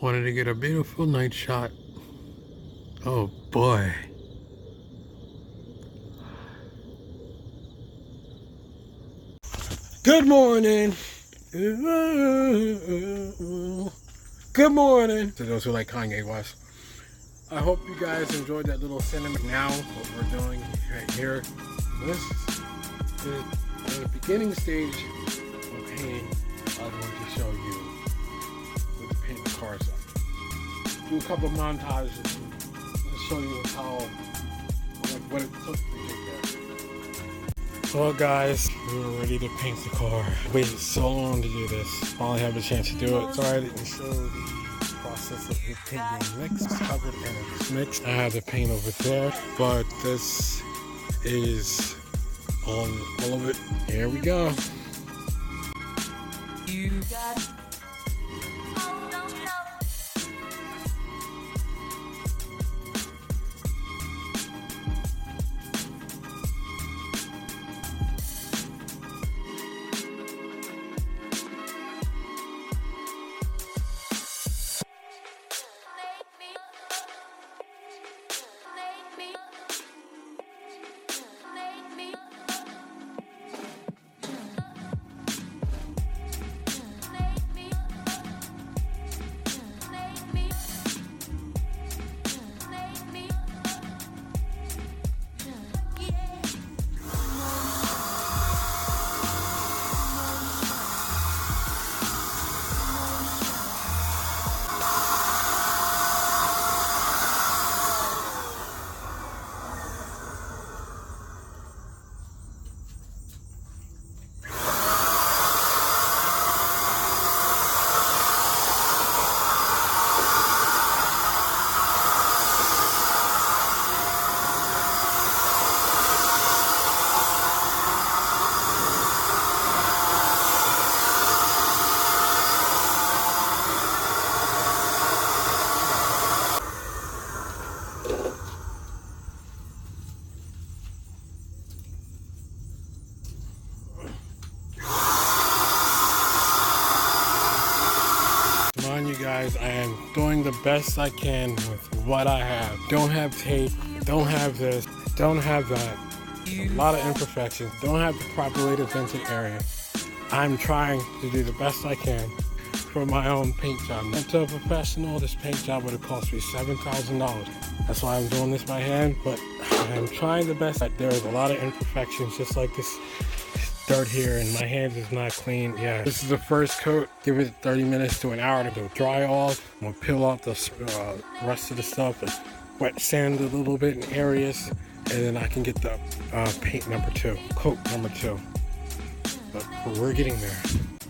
Wanted to get a beautiful night shot. Oh boy. Good morning. Good morning to those who like Kanye West. I hope you guys enjoyed that little cinematic. Now what we're doing right here, this is the beginning stage of painting. I want to show you what the paint the cars up. Do a couple of montages and show you how, like, what it took to get there. Well guys, we were ready to paint the car. Waited so long to do this. Finally have a chance to do it. Sorry I didn't show the process of the paint being mixed, covered, and it's mixed. I have the paint over there, but this is all of it. Here we go. You got you guys, I am doing the best I can with what I have. Don't have tape, don't have this, don't have that. A lot of imperfections, don't have the properly vented area. I'm trying to do the best I can for my own paint job. To a professional, this paint job would have cost me $7,000. That's why I'm doing this by hand, but I'm trying the best. There's a lot of imperfections, just like this dirt here, and my hands is not clean. Yeah, this is the first coat. Give it 30 minutes to an hour to go dry off. I'm gonna peel off the rest of the stuff and wet sand a little bit in areas, and then I can get the paint number 2, coat number 2. But we're getting there.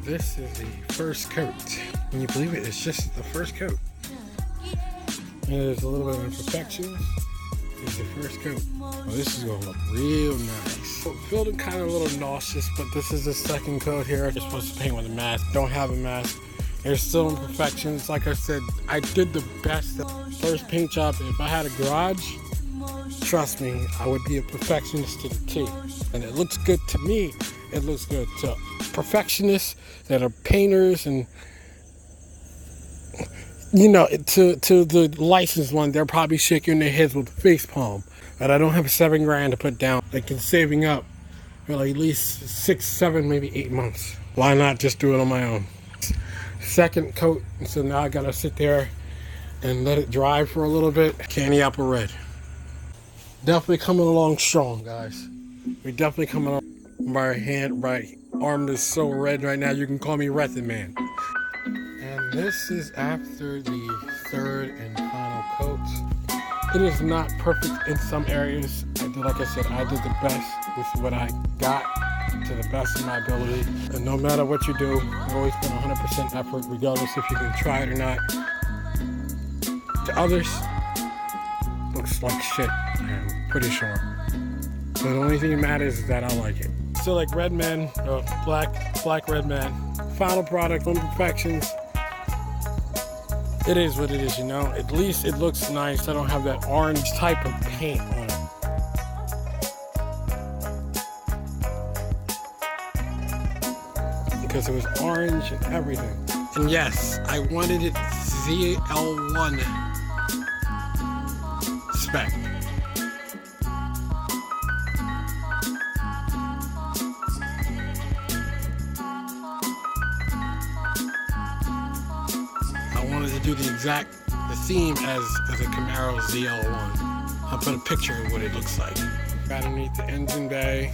This is the first coat. Can you believe it? It's just the first coat. And there's a little bit of imperfections. It's the first coat. Oh, this is gonna look real nice. Feeling kind of a little nauseous, but this is the second coat here. You're supposed to paint with a mask. Don't have a mask. There's still imperfections. Like I said, I did the best. First paint job. If I had a garage, trust me, I would be a perfectionist to the T. And it looks good to me. It looks good to perfectionists that are painters, and you know, to the licensed one, they're probably shaking their heads with the face palm. But I don't have $7 grand to put down. Like, in saving up for like at least 6, 7, maybe 8 months. Why not just do it on my own? Second coat, so now I gotta sit there and let it dry for a little bit. Candy apple red. Definitely coming along strong, guys. We're definitely coming along. My arm is so red right now, you can call me Wretched Man. And this is after the third and final coat. It is not perfect in some areas. Like I said, I did the best with what I got to the best of my ability. And no matter what you do, you always put 100% effort, regardless if you can try it or not. To others, looks like shit, I'm pretty sure. But the only thing that matters is that I like it. Still like Red Man, black Red Man. Final product, imperfections. It is what it is, you know. At least it looks nice. I don't have that orange type of paint on it. Because it was orange and everything. And yes, I wanted it ZL1 spec. I wanted to do the theme as a Camaro ZL1. I'll put a picture of what it looks like. Got underneath the engine bay.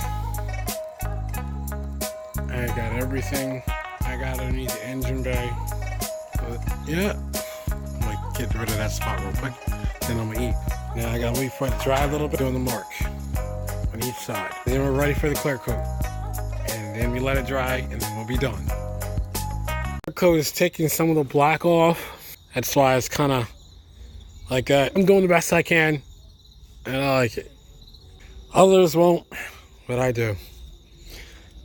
I got everything I got underneath the engine bay. But yeah, I'm gonna get rid of that spot real quick. Then I'm gonna eat. Now I gotta wait for it to dry a little bit, doing the mark on each side. Then we're ready for the clear coat. And then we let it dry and then we'll be done. Clear coat is taking some of the black off. That's why it's kind of like that. I'm doing the best I can and I like it. Others won't, but I do.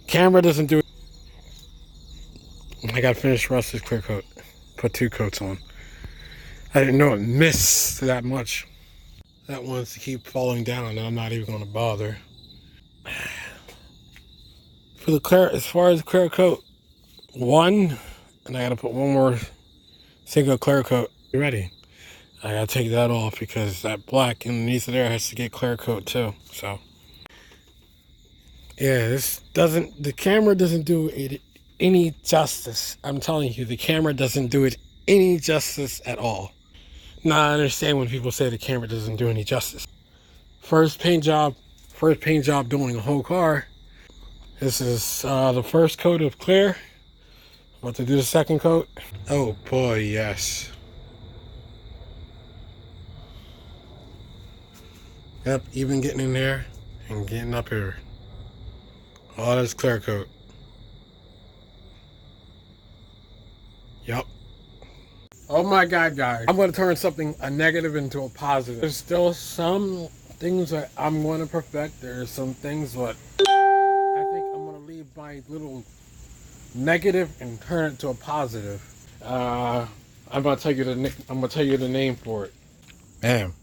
Camera doesn't do it. I gotta finish the rest of this clear coat. Put 2 coats on. I didn't know it missed that much. That wants to keep falling down and I'm not even gonna bother. For the clear, as far as the clear coat, 1, and I gotta put 1 more single clear coat. You ready? I gotta take that off because that black underneath of there has to get clear coat too. So yeah, the camera doesn't do it any justice. I'm telling you, the camera doesn't do it any justice at all. Now I understand when people say the camera doesn't do any justice. First paint job doing a whole car. This is the first coat of clear. About to do the second coat. Oh boy, yes. Yep, even getting in there and getting up here. All this clear coat. Yep. Oh my God, guys. I'm going to turn a negative into a positive. There's still some things that I'm going to perfect. There's some things that I think I'm going to leave my little negative and turn it to a positive. I'm going to tell you the name for it. Bam.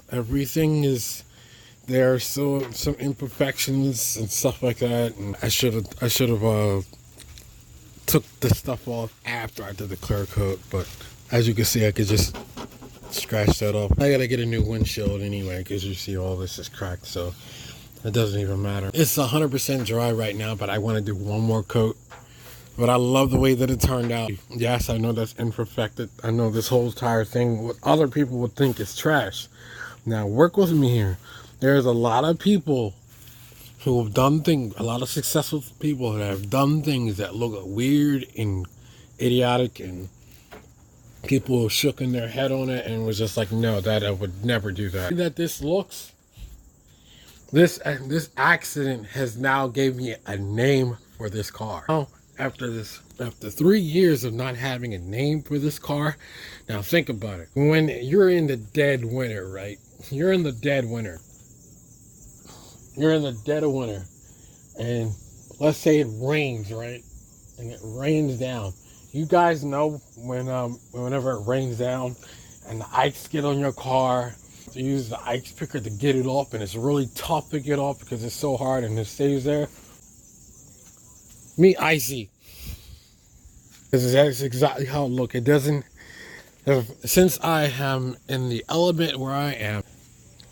Everything is there are still some imperfections and stuff like that, and I should have took the stuff off after I did the clear coat, but as you can see, I could just scratch that off. I gotta get a new windshield anyway because you see all this is cracked, so it doesn't even matter. It's 100% dry right now, but I want to do 1 more coat. But I love the way that it turned out. Yes, I know that's imperfected. I know this whole entire thing, what other people would think is trash. Now, work with me here. There's a lot of people who have done things, a lot of successful people that have done things that look weird and idiotic, and people shook in their head on it and was just like, no, that I would never do that. That this looks, this accident has now gave me a name for this car. Now, after 3 years of not having a name for this car, now think about it. When you're in the dead winter, right? You're in the dead winter. You're in the dead of winter, and let's say it rains, right? And it rains down. You guys know whenever it rains down and the ice get on your car, you use the ice picker to get it off, and it's really tough to get off because it's so hard and it stays there. Me, icy. That's exactly how it looks. It doesn't. Since I am in the element where I am,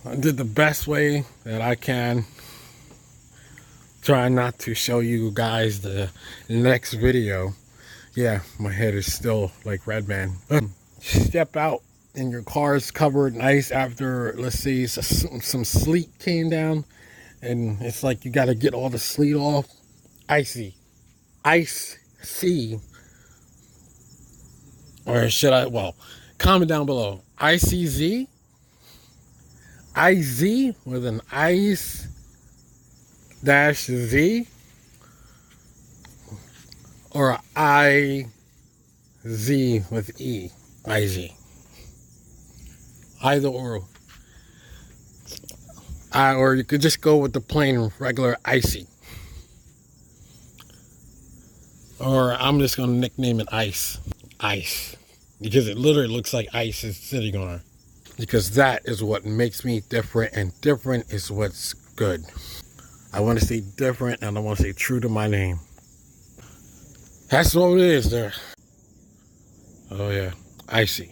I did the best way that I can. Try not to show you guys the next video. Yeah, my head is still like Redman. Step out and your car is covered in ice after, let's say, some sleet came down, and it's like you got to get all the sleet off. Icy. Ice-C. Or should I, well, comment down below. ICZ? IZ with an ice dash Z, or IZ with E, IZ. Either or. Or you could just go with the plain regular icy. Or I'm just going to nickname it Ice. Ice. Because it literally looks like ice is sitting on her. Because that is what makes me different, and different is what's good. I want to stay different, and I want to stay true to my name. That's what it is there. Oh yeah, icy.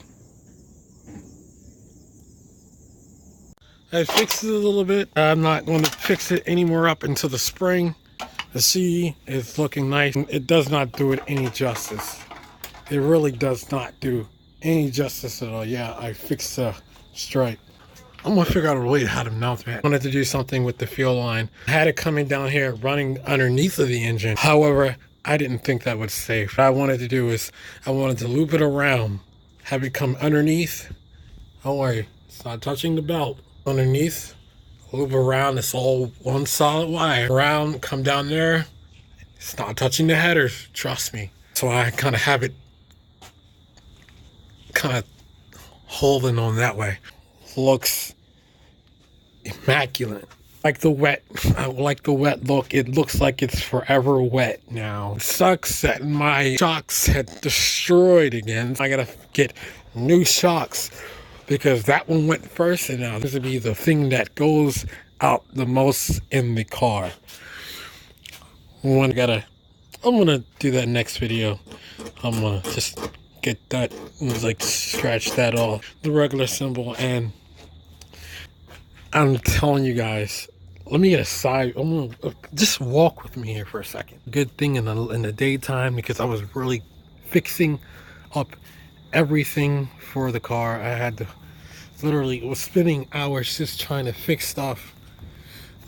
I fixed it a little bit. I'm not going to fix it anymore up until the spring. The sea is looking nice. It does not do it any justice. It really does not do any justice at all. Yeah, I fixed the stripe. I'm gonna figure out a way how to mount that. I wanted to do something with the fuel line. I had it coming down here, running underneath of the engine. However, I didn't think that was safe. What I wanted to do is, I wanted to loop it around, have it come underneath. Don't worry, it's not touching the belt. Underneath, loop around, it's all one solid wire. Around, come down there, it's not touching the headers, trust me. So I kind of have it kind of holding on that way. Looks immaculate. Like the wet, I like the wet look. It looks like it's forever wet now. It sucks that my shocks had destroyed again. I gotta get new shocks because that one went first, and now this will be the thing that goes out the most in the car. I'm gonna do that next video. I'm gonna just get that, like scratch that off, the regular symbol, and I'm telling you guys, let me get a side. I'm gonna just walk with me here for a second. Good thing in the daytime, because I was really fixing up everything for the car. I had to literally, it was spending hours just trying to fix stuff,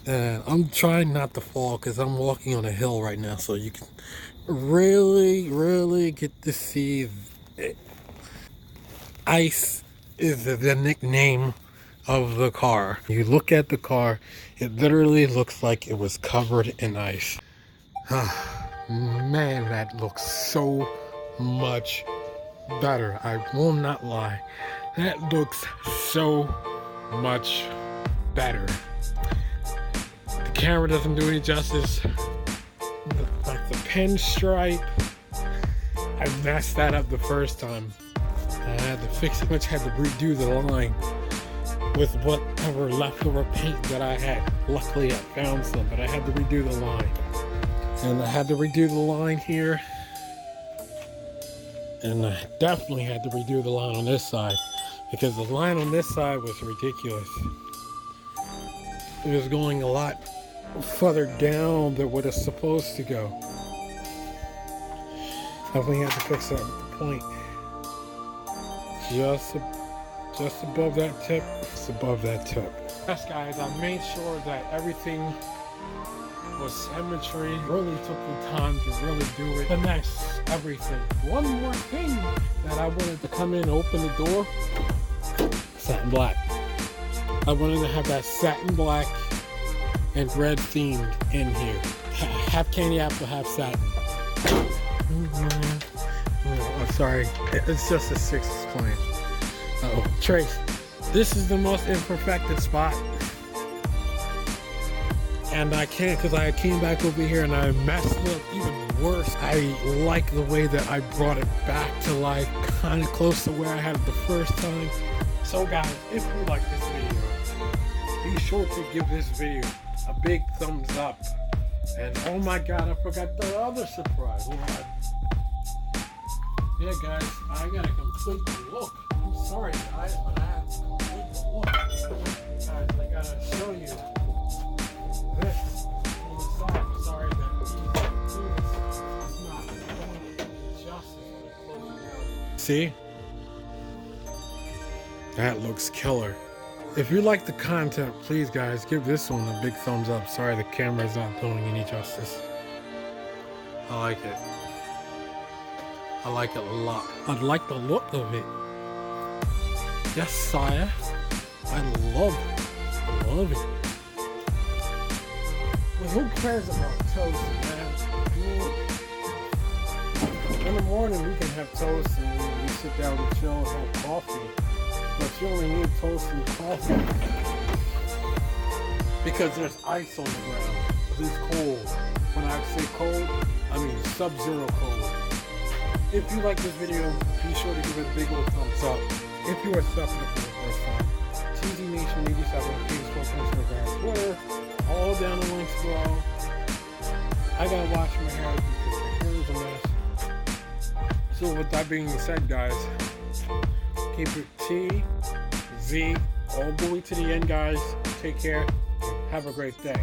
and I'm trying not to fall because I'm walking on a hill right now, so you can really get to see it. Ice is the nickname of the car. You look at the car, it literally looks like it was covered in ice. Man, that looks so much better. I will not lie. That looks so much better. The camera doesn't do any justice. Like the pinstripe, I messed that up the first time. I had to fix it, much had to redo the line with whatever leftover paint that I had. Luckily I found some, but I had to redo the line. And I had to redo the line here. And I definitely had to redo the line on this side, because the line on this side was ridiculous. It was going a lot further down than what it's supposed to go. Definitely had to fix that point. Just above that tip. Just above that tip. Yes, guys, I made sure that everything was symmetry. Really took the time to really do it. Finesse everything. One more thing that I wanted to come in, open the door. Satin black. I wanted to have that satin black and red themed in here. Half candy apple, half satin. I'm sorry, it's just a 6th plane. Trace, this is the most imperfected spot. And I can't, because I came back over here and I messed it up even worse. I like the way that I brought it back to life, kind of close to where I had it the first time. So guys, if you like this video, be sure to give this video a big thumbs up. And oh my god, I forgot the other surprise. Yeah guys, I gotta complete the look. I'm sorry guys, but I have to complete the look. Guys, I gotta show you this on the side. I'm sorry that it's not doing justice when it closes down. See? That looks killer. If you like the content, please guys, give this one a big thumbs up. Sorry the camera's not doing any justice. I like it. I like it a lot. I like the look of it. Yes, sire. I love it. I love it. Well, who cares about toast, man? I mean, in the morning we can have toast and we sit down and chill and have coffee. But you only need toast and coffee because there's ice on the ground. It's cold. When I say cold, I mean sub-zero cold. If you like this video, be sure to give it a big old thumbs up. If you are suffering for the first time, TZ Nation 87 on Facebook, Instagram, Twitter, all down the links below. I gotta wash my hair because my hair is a mess. So with that being said, guys, keep it T, Z, all the way to the end, guys. Take care. Have a great day.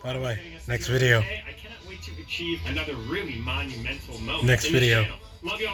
By the way, next video. I cannot wait to achieve another really monumental moment. Next video. Love y'all.